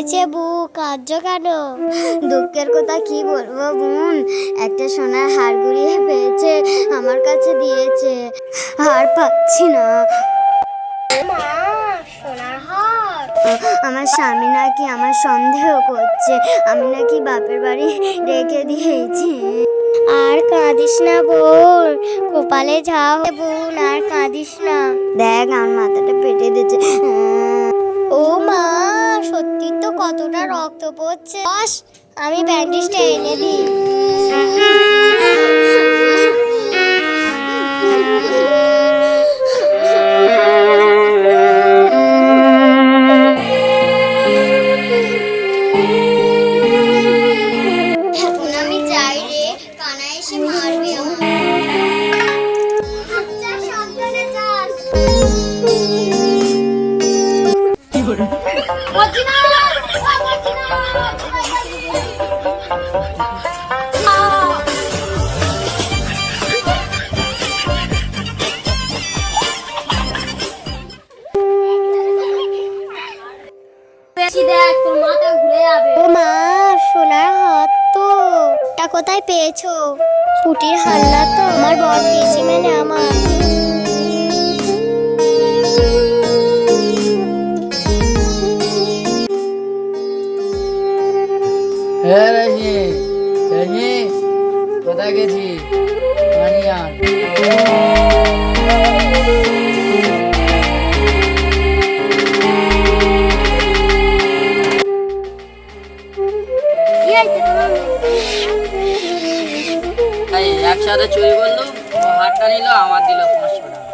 হয়েছে বউ, কাঁদছো কেন? দুঃখের কথা কি বলবো বোন, একটা সোনার হার গুড়িয়ে পেয়েছে, আমার কাছে দিয়েছে, হার পাচ্ছি না। মা, সোনার হার? আমার স্বামী নাকি আমার সন্দেহ করছে, আমি নাকি বাপের বাড়ি রেখে দিয়েছি। আর কাঁদিস না বোন, কপালে যাও বোন, আর কাঁদিস না। দেখ আমার মাথাটা পেটে দিচ্ছে। ও মা, সত্যি তো কতটা রক্ত পড়ছে। বস, আমি ব্যান্ডেজটা এনে দিই। এখন আমি যাই রে, কানা এসে মারবে আমাকে। আচ্ছা, সাবধানে যাস। ও মা, সোনার হাত তো, তা কোথায় পেয়েছো? পুটির হাল্লা তো আমার বর দিয়েছে, মানে আমার। হ্যাঁ রাজি, রাজি কোথায় গেছি? পানি আন। একসাথে চুরি করলো, ও হাতটা নিল, আমার দিল 500 টাকা।